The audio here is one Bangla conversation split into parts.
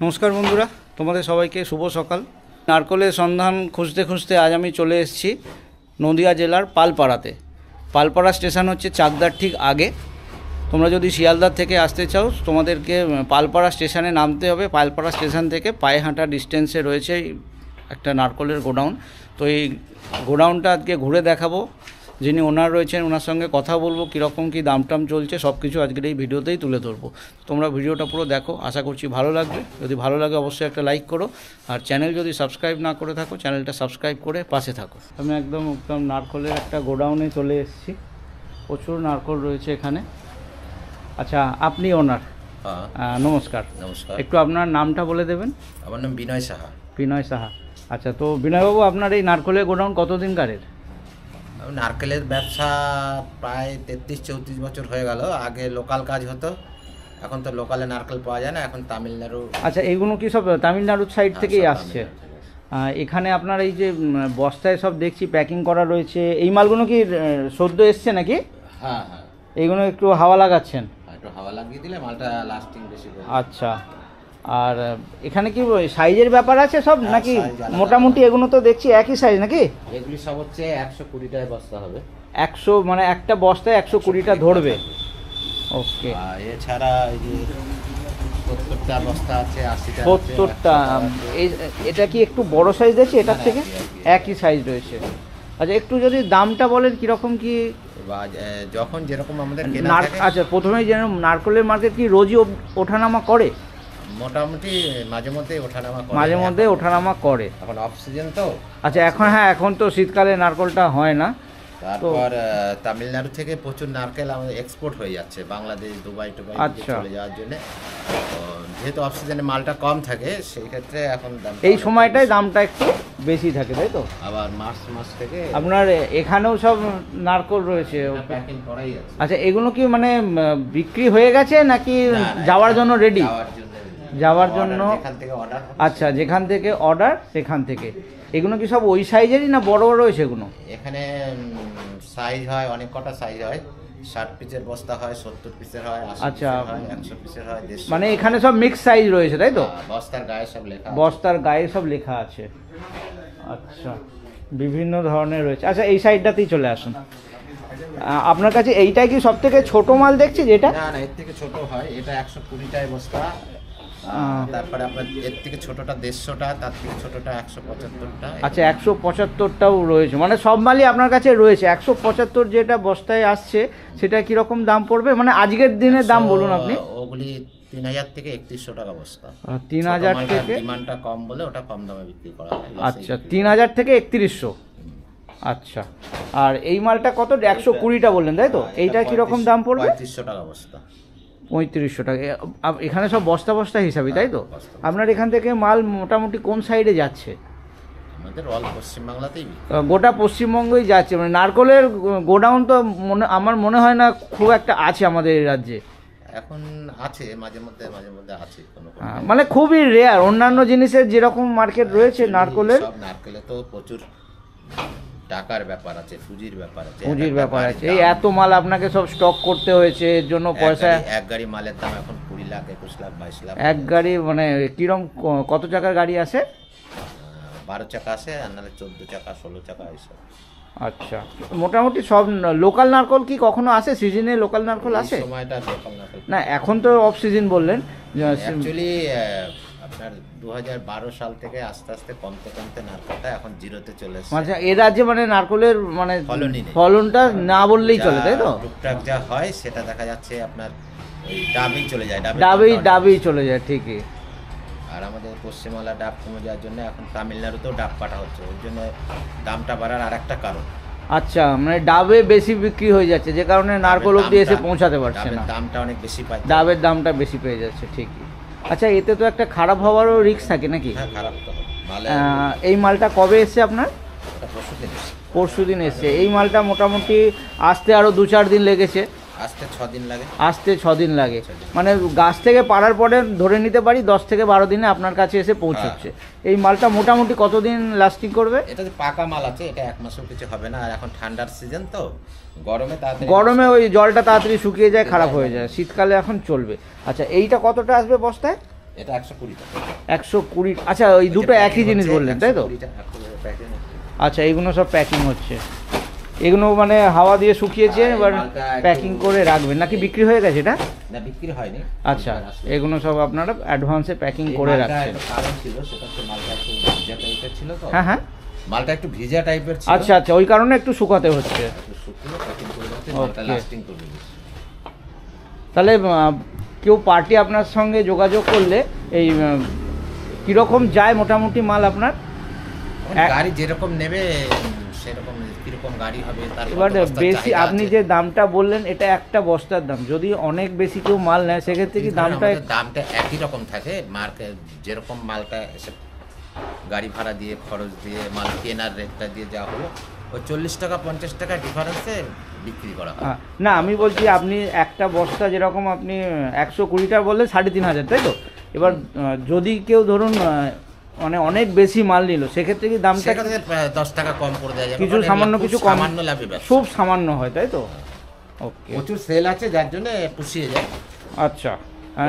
নমস্কার বন্ধুরা, তোমাদের সবাইকে শুভ সকাল। নারকলের সন্ধান খুঁজতে খুঁজতে আজ আমি চলে এসেছি নদিয়া জেলার পালপাড়াতে। পালপাড়া স্টেশন হচ্ছে চাকদার ঠিক আগে। তোমরা যদি শিয়ালদার থেকে আসতে চাও তোমাদেরকে পালপাড়া স্টেশনে নামতে হবে। পালপাড়া স্টেশন থেকে পায়ে হাঁটা ডিস্টেন্সে রয়েছে একটা নারকলের গোডাউন। তো এই গোডাউনটা আজকে ঘুরে দেখাবো। যিনি ওনার রয়েছেন ওনার সঙ্গে কথা বলবো, কীরকম কী দাম টাম চলছে সব কিছু আজকের এই ভিডিওতেই তুলে ধরবো। তোমরা ভিডিওটা পুরো দেখো, আশা করছি ভালো লাগবে। যদি ভালো লাগে অবশ্যই একটা লাইক করো, আর চ্যানেল যদি সাবস্ক্রাইব না করে থাকো চ্যানেলটা সাবস্ক্রাইব করে পাশে থাকো। আমি একদম নারকলের একটা গোডাউনে চলে এসেছি। প্রচুর নারকল রয়েছে এখানে। আচ্ছা, আপনি ওনার? নমস্কার। নমস্কার। একটু আপনার নামটা বলে দেবেন? আমার নাম বিনয় সাহা। বিনয় সাহা। আচ্ছা, তো বিনয়বাবু আপনার এই নারকলের গোডাউন কতদিনকারের? নারকেলের ব্যবসা প্রায় 33-34 বছর হয়ে গেল। আগে লোকাল কাজ হতো, এখন তো লোকালে নারকেল পাওয়া যায় না, এখন তামিলনাড়ু। আচ্ছা, এইগুলো কি সব তামিলনাড়ুর সাইড থেকেই আসছে? এখানে আপনার এই যে বস্তায় সব দেখছি প্যাকিং করা রয়েছে, এই মালগুলো কি সদ্য এসছে নাকি? হ্যাঁ হ্যাঁ, এইগুলো একটু হাওয়া লাগাচ্ছেন? একটু হাওয়া লাগিয়ে দিলে মালটা লাস্টিং বেশি করে। আচ্ছা, আর এখানে কি সাইজের ব্যাপার আছে সব নাকি? মোটামুটি এগুলো তো দেখছি একই সাইজ নাকি? এগুলি সব হচ্ছে 120টায় বস্তা হবে। 100 মানে একটা বস্তায় 120টা ধরবে? ওকে। এছাড়া এই যে 70টা বস্তা আছে, 80টা। 70টা? এটা কি একটু বড় সাইজ আছে এটার থেকে? একই সাইজ রয়েছে। আচ্ছা, একটু যদি দামটা বলেন কিরকম কি? যখন যেরকম আমাদের কেনা থাকে। আচ্ছা, প্রথমেই যেন নারকলের মার্কেট কি রোজই ওঠানামা করে? মোটামুটি মাঝে মধ্যে ওঠানামা করে। মাঝে মধ্যে ওঠানামা করে। এখন অফ সিজন তো। আচ্ছা, এখন তো শীতকালে নারকলটা হয় না। তারপর তামিলনাড়ু থেকে প্রচুর নারকেল আমাদের এক্সপোর্ট হয়ে যাচ্ছে বাংলাদেশ, দুবাই টুবাই চলে যাওয়ার জন্য। যেহেতু অফ সিজনে মালটা কম থাকে সেই ক্ষেত্রে এখন এই সময়টায় দামটা একটু বেশি থাকে, তাই তো? আবার মার্চ মাস থেকে আপনার এখানেও সব নারকল রয়েছে প্যাকিং করাই আছে। আচ্ছা, এগুলো কি মানে বিক্রি হয়ে গেছে নাকি যাওয়ার জন্য রেডি? যাওয়ার জন্য। আচ্ছা, যেখান থেকে অর্ডার সেখান থেকে। এগুলো কি সব ওই সাইজেরই না বড় বড় রয়েছে এগুলো? এখানে সাইজ হয়, অনেক কটা সাইজ হয়। 60 পিসের বস্তা হয়, 70 পিসের হয়, 80 পিসের হয়, 100 পিসের হয়, 150। মানে এখানে সব মিক্স সাইজ রয়েছে, তাই তো? বস্তার গায়ে সব লেখা, বস্তার গায়ে সব লেখা আছে। আচ্ছা, বিভিন্ন ধরনের রয়েছে। আচ্ছা, এই সাইডটাতেই চলে আসুন। আপনার কাছে এইটাই কি সব থেকে ছোট মাল দেখছি যেটা? না না, এর থেকে ছোট হয়। এটা 120টায় বস্তা। তারপরে আপনার এর থেকে ছোটটা 150টা, তার থেকে ছোটটা 175টা। আচ্ছা, 175টাও রয়েছে, মানে সব মালই আপনার কাছে রয়েছে। 175 যেটা বস্তায় আসছে সেটা কিরকম দাম পড়বে, মানে আজকের দিনের দাম বলুন আপনি? ওগুলি 3000 থেকে 3100 টাকা বস্তা। 3000 থেকে? ডিমান্ডটা কম বলে ওটা কম দামে বিক্রি করা হয়। আচ্ছা, 3000 থেকে 3100। আচ্ছা, আর এই মালটা কত? 120টা বললেন, তাই তো? এইটা কিরকম দাম পড়বে? 3500 টাকা বস্তা। 3500 টাকা। এখানে সব বস্তা বস্তা হিসাবে, তাই তো? আপনার এখান থেকে মাল মোটামুটি কোন সাইডে যাচ্ছে? আমাদের অল পশ্চিমবাংলাতেই। গোটা পশ্চিমবঙ্গই যাচ্ছে। মানে নারকলের গোডাউন তো আমার মনে হয় না খুব একটা আছে আমাদের এই রাজ্যে। এখন আছে, মাঝে মধ্যে আছে। মানে খুবই রেয়ার। অন্যান্য জিনিসের যেরকম মার্কেট রয়েছে নারকলের, সব নারকেলে তো প্রচুর টাকার ব্যাপার আছে, পুঁজির ব্যাপার আছে। এই এত মাল আপনাকে সব স্টক করতে হয়েছে, এর জন্য পয়সা। এক গাড়ি মালের দাম এখন 20 লাখ, 21 লাখ, 22 লাখ। এক গাড়ি মানে কিরম কত চাকার গাড়ি আসে? 12 চাকা আসে, আর নাহলে 14 চাকা, 16 চাকা এইসব। আচ্ছা, মোটামুটি সব লোকাল নারকল কি কখনো আসে সিজনে? লোকাল নারকল আসে? সময়টা লোকাল নারকল না, এখন তো অফ সিজন বললেন। অ্যাকচুয়ালি আপনার 2012 সাল থেকে আস্তে আস্তে কমতে নারকেলটা এখন জিরোতে চলে এসেছে। আচ্ছা, এ রাজ্যে মানে নারকলের মানে ফলনটা না বললেই চলে, তাই তো? টুকটাক যা হয় সেটা দেখা যাচ্ছে আপনার ওই ডাবেই চলে যায়। ডাবেই চলে যায়, ঠিকই। আর আমাদের পশ্চিমবাংলা ডাব কমে যাওয়ার জন্য এখন তামিলনাড়ুতেও ডাব কাটা হচ্ছে, ওর জন্য দামটা বাড়ার আর একটা কারণ। আচ্ছা, মানে ডাবে বেশি বিক্রি হয়ে যাচ্ছে যে কারণে নারকল অব্দি এসে পৌঁছাতে পারছে না। দামটা অনেক বেশি পায়, ডাবের দামটা বেশি পেয়ে যাচ্ছে, ঠিকই। আচ্ছা, এতে তো একটা খারাপ হওয়ারও রিস্ক থাকে নাকি? হ্যাঁ, খারাপ তো। এই মালটা কবে এসছে আপনার? পরশুদিন এসছে। এই মালটা মোটামুটি আসতে আরও 2-4 দিন লেগেছে। আসতে 6 দিন লাগে। আসতে 6 দিন লাগে, মানে গাছ থেকে পাড়ার পরে ধরে নিতে পারি 10 থেকে 12 দিনে আপনার কাছে এসে পৌঁছচ্ছে। এই মালটা মোটামুটি কতদিন লাস্টিং করবে? এটা যে পাকা মাল আছে, এটা 1 মাসও কিছু হবে না। আর এখন ঠান্ডার সিজন তো, গরমে ওই জলটা তাড়াতাড়ি শুকিয়ে যায়, খারাপ হয়ে যায়। শীতকালে এখন চলবে। আচ্ছা, এইটা কতটা আসবে বস্তায়? এটা 120 টাকা। 120। আচ্ছা ওই দুটো একই জিনিস বললেন তাই তো? আচ্ছা এইগুলো সব প্যাকিং হচ্ছে, এগুলো মানে হাওয়া দিয়ে শুকিয়েছে এবার প্যাকিং করে রাখবেন নাকি বিক্রি হয়ে গেছে এটা? না বিক্রি হয়নি। আচ্ছা এগুলো সব আপনারা অ্যাডভান্সে প্যাকিং করে রাখছেন। কারণ ছিল সেটা হচ্ছে মালটা একটু ভিজা টাইপের ছিল তো। হ্যাঁ হ্যাঁ মালটা একটু ভিজা টাইপের ছিল। আচ্ছা আচ্ছা ওই কারণে একটু শুকাতে হচ্ছে। শুকিয়ে প্যাকিং করে রাখতে মালটা লাস্টিং করবে। তাহলে কেউ পার্টি আপনার সঙ্গে যোগাযোগ করলে এই কীরকম যায় মোটামুটি মাল আপনার? গাড়ি যেরকম নেবে সেরকম কিরকম গাড়ি হবে তার এবার বেশি আপনি যে দামটা বললেন এটা একটা বস্তার দাম, যদি অনেক বেশি কেউ মাল নেয় সেক্ষেত্রে কি দামটা একই রকম থাকে। মার্কেট যেরকম মালটা এসে গাড়ি ভাড়া দিয়ে খরচ দিয়ে মাল কেনার রেটটা দিয়ে যা হলো ওই 40 টাকা 50 টাকা ডিফারেন্সে বিক্রি করা হয়। না আমি বলছি আপনি একটা বস্তা যেরকম আপনি 120টা বললেন 3,500 তাই তো? এবার যদি কেউ ধরুন মানে অনেক বেশি মাল নিল সেক্ষেত্রে কি দামটা 10 টাকা কম করে দেওয়া যাবে, কিছু সামান্য কিছু কম, সামান্য লাভে খুব সামান্য হয় তাই তো? ওকে প্রচুর সেল আছে যার জন্য পুষিয়ে যায়। আচ্ছা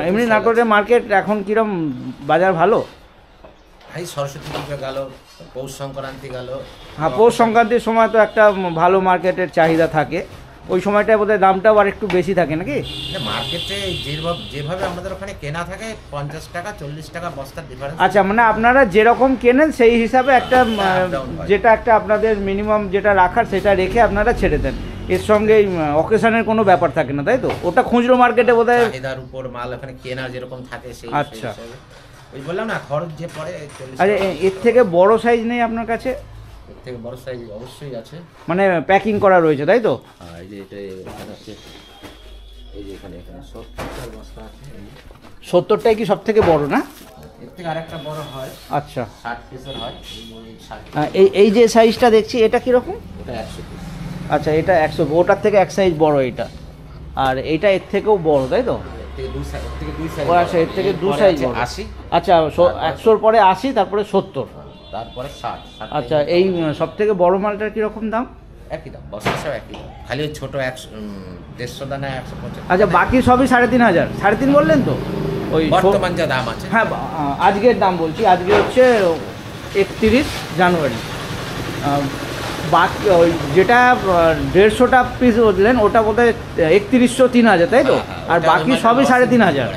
এমনি নাটোরের মার্কেট এখন কিরম বাজার ভালো? এই সরস্বতী পুজো গেল, পৌষ সংক্রান্তি গেল। হ্যাঁ পৌষ সংক্রান্তির সময় তো একটা ভালো মার্কেটের চাহিদা থাকে, ওই সময়টায় বোধহয় দামটাও আর একটু বেশি থাকে নাকি? মার্কেটে যেভাবে আমাদের ওখানে কেনা থাকে 50 টাকা 40 টাকা বস্তার ডিফারেন্স। আচ্ছা মানে আপনারা যেরকম কেনেন সেই হিসাবে একটা যেটা একটা আপনাদের মিনিমাম যেটা রাখার সেটা রেখে আপনারা ছেড়ে দেন, এর সঙ্গে অকেশনের কোনো ব্যাপার থাকে না তাই তো? ওটা খুচরো মার্কেটে বোধহয় চাহিদার উপর মাল ওখানে কেনার যেরকম থাকে সেই। আচ্ছা ওই বললাম না খরচ যে পড়ে। আরে এর থেকে বড় সাইজ নেই আপনার কাছে? এর থেকে বড় সাইজ অবশ্যই আছে, মানে প্যাকিং করা রয়েছে তাই তো? এই যে এটা এখানে আছে, এই যে এখানে 70টা বস্তা আছে। 70টাই কি সব থেকে বড় না? এর থেকে আরেকটা বড় হয়। আচ্ছা 60 পিসের হয়। এই যে সাইজটা দেখছি এটা কিরকম? এটা 100 পিস। আচ্ছা এটা 100, ওটার থেকে এক সাইজ বড় এটা, আর এটা এর থেকেও বড় তাই তো? ও আচ্ছা এর থেকে 2 সাইজ বড়। 80। আচ্ছা 100-র পরে 80, তারপরে 70, তারপরে 60। আচ্ছা এই সব থেকে বড় মালটার কিরকম দাম? একই দাম, বস্তা সব একই দাম, খালি ওই ছোটো 150 দানা 150। আচ্ছা বাকি সবই 3,500, 3,500 বললেন তো? ওই বর্তমান যা দাম আছে। হ্যাঁ আজকের দাম বলছি, আজকে হচ্ছে 31 জানুয়ারি। বাকি ওই যেটা 150টা পিস বললেন ওটা বোধহয় 3100 3,000 তাই তো? আর বাকি সবই 3,500।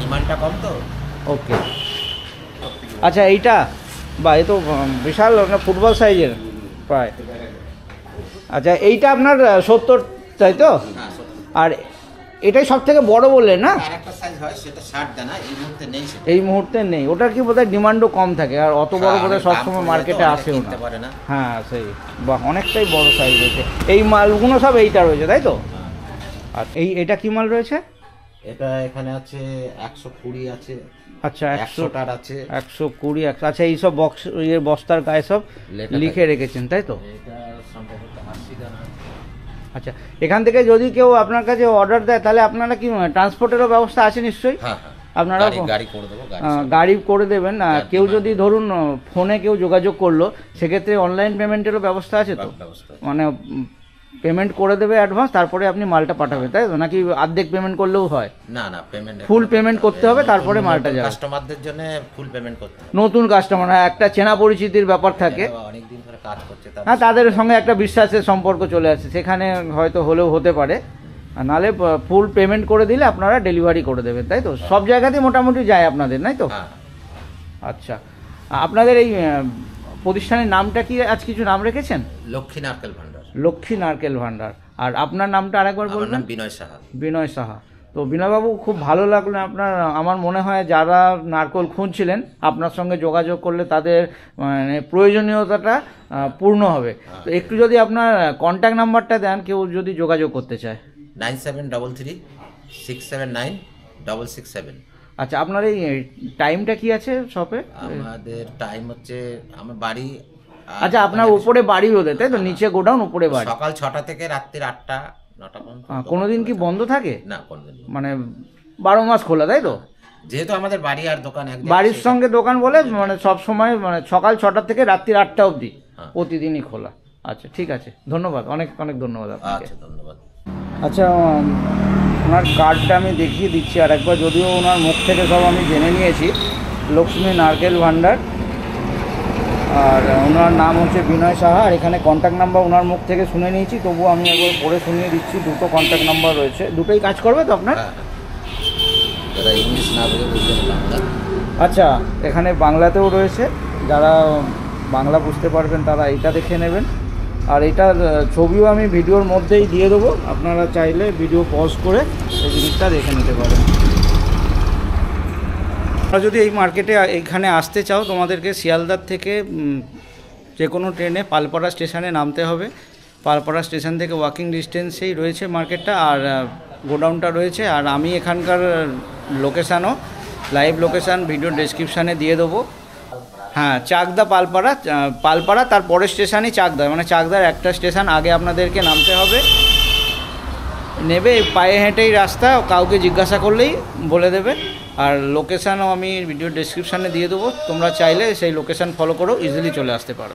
ডিমান্ডটা কম তো। ওকে আচ্ছা এইটা বা এ তো বিশাল আপনার ফুটবল সাইজের প্রায়। আচ্ছা এইটা আপনার 70 তাই তো? আর এটাই সব থেকে বড় বললেন না? আরেকটা সাইজ হয় সেটা 60 দানা, এই মুহূর্তে নেই সেটা। এই মুহূর্তে নেই, ওটার কি বোধহয় ডিমান্ডও কম থাকে আর অত বড় বোধহয় সবসময় মার্কেটে আসেও না। হ্যাঁ সেই বাহ অনেকটাই বড় সাইজ রয়েছে, এই মালগুলো সব এইটা রয়েছে তাই তো? আর এটা কি মাল রয়েছে? এটা এখানে আছে 120 আছে। আচ্ছা 100টার আছে 120 আচ্ছা এই সব বক্স বস্তার গায়ে সব লিখে রেখেছেন তাই তো? এটা সম্ভবত 80 দানা। আচ্ছা এখান থেকে যদি কেউ আপনার কাছে অর্ডার দেয় তাহলে আপনারা কি ট্রান্সপোর্টেরও ব্যবস্থা আছে নিশ্চয়ই? হ্যাঁ আপনারা গাড়ি করে দেবো, গাড়ি করে দেবেন। কেউ যদি ধরুন ফোনে কেউ যোগাযোগ করলো সেক্ষেত্রে অনলাইন পেমেন্টেরও ব্যবস্থা আছে তো? মানে পেমেন্ট করে দেবে অ্যাডভান্স, তারপরে আপনি মালটা পাঠাবেন তাই তো? নাকি অর্ধেক পেমেন্ট করলেও হয়? না না পেমেন্ট ফুল পেমেন্ট করতে হবে তারপরে মালটা যাবে। কাস্টমারদের জন্য ফুল পেমেন্ট করতে হবে। নতুন কাস্টমার একটা চেনা পরিচিতির ব্যাপার থাকে, অনেক দিন ধরে কাজ করছে, হ্যাঁ তাদের সঙ্গে একটা বিশ্বাসের সম্পর্ক চলে আসে, সেখানে হয়তো হলেও হতে পারে। আর নাহলে ফুল পেমেন্ট করে দিলে আপনারা ডেলিভারি করে দেবেন তাই তো? সব জায়গাতেই মোটামুটি যায় আপনাদের নাই তো? আচ্ছা আপনাদের এই প্রতিষ্ঠানের নামটা কি আজ কিছু নাম রেখেছেন? লক্ষ্মী নারকেল ভান্ডার। লক্ষ্মী নারকেল ভান্ডার। আর আপনার নামটা আরেকবার বলবেন? বিনয় সাহা। বিনয় সাহা। তো বিনয়বাবু খুব ভালো লাগলো আপনার, আমার মনে হয় যারা নারকেল খুঁজছিলেন আপনার সঙ্গে যোগাযোগ করলে তাদের মানে প্রয়োজনীয়তাটা পূর্ণ হবে। তো একটু যদি আপনার কন্ট্যাক্ট নাম্বারটা দেন কেউ যদি যোগাযোগ করতে চায়। 9733679667। আচ্ছা আপনার এই টাইমটা কি আছে শপে? আমাদের টাইম হচ্ছে আমার বাড়ি। আচ্ছা আপনার উপরে বাড়ি ওদের তাই তো? নিচে গোডাউন উপরে বাড়ি। সকাল 6টা থেকে রাত্রি 8টা 9টা পর্যন্ত। কোনোদিন কি বন্ধ থাকে? না কোনোদিন, মানে 12 মাস খোলা তাই তো? যেহেতু আমাদের বাড়ি আর দোকান এক, বাড়ির সঙ্গে দোকান বলে মানে সব সময় মানে সকাল 6টা থেকে রাত্রি 8টা অবধি প্রতিদিনই খোলা। আচ্ছা ঠিক আছে, ধন্যবাদ, অনেক অনেক ধন্যবাদ আপনাকে। আচ্ছা ধন্যবাদ। আচ্ছা, ওনার কার্ডটা আমি দেখিয়ে দিচ্ছি আর একবার, যদিও ওনার মুখ থেকে সব আমি জেনে নিয়েছি। লক্ষ্মী নারকেল ভান্ডার, আর ওনার নাম হচ্ছে বিনয় সাহা, আর এখানে কন্ট্যাক্ট নাম্বার ওনার মুখ থেকে শুনে নিয়েছি, তবুও আমি একবার পড়ে শুনিয়ে দিচ্ছি। দুটো কন্ট্যাক্ট নাম্বার রয়েছে, দুটোই কাজ করবে তো আপনার? যারা ইংলিশ না বুঝে বুঝবেন বাংলা। আচ্ছা, এখানে বাংলাতেও রয়েছে, যারা বাংলা বুঝতে পারবেন তারা এটা দেখে নেবেন। আর এটার ছবিও আমি ভিডিওর মধ্যেই দিয়ে দেবো, আপনারা চাইলে ভিডিও পজ করে এই জিনিসটা দেখে নিতে পারেন। তোমরা যদি এই মার্কেটে এইখানে আসতে চাও, তোমাদেরকে শিয়ালদার থেকে যে কোনো ট্রেনে পালপাড়া স্টেশনে নামতে হবে। পালপাড়া স্টেশন থেকে ওয়াকিং ডিস্টেন্সেই রয়েছে মার্কেটটা, আর গোডাউনটা রয়েছে। আর আমি এখানকার লোকেশানও, লাইভ লোকেশান ভিডিও ডেসক্রিপশানে দিয়ে দেবো। হ্যাঁ, চাকদা পালপাড়া, পালপাড়া তার পরের স্টেশনই চাকদা, মানে চাকদার একটা স্টেশন আগে আপনাদেরকে নামতে হবে। নেবে পায়ে হেঁটেই রাস্তা, কাউকে জিজ্ঞাসা করলেই বলে দেবে। আর লোকেশানও আমি ভিডিও ডেসক্রিপশানে দিয়ে দেবো, তোমরা চাইলে সেই লোকেশান ফলো করেও ইজিলি চলে আসতে পারো।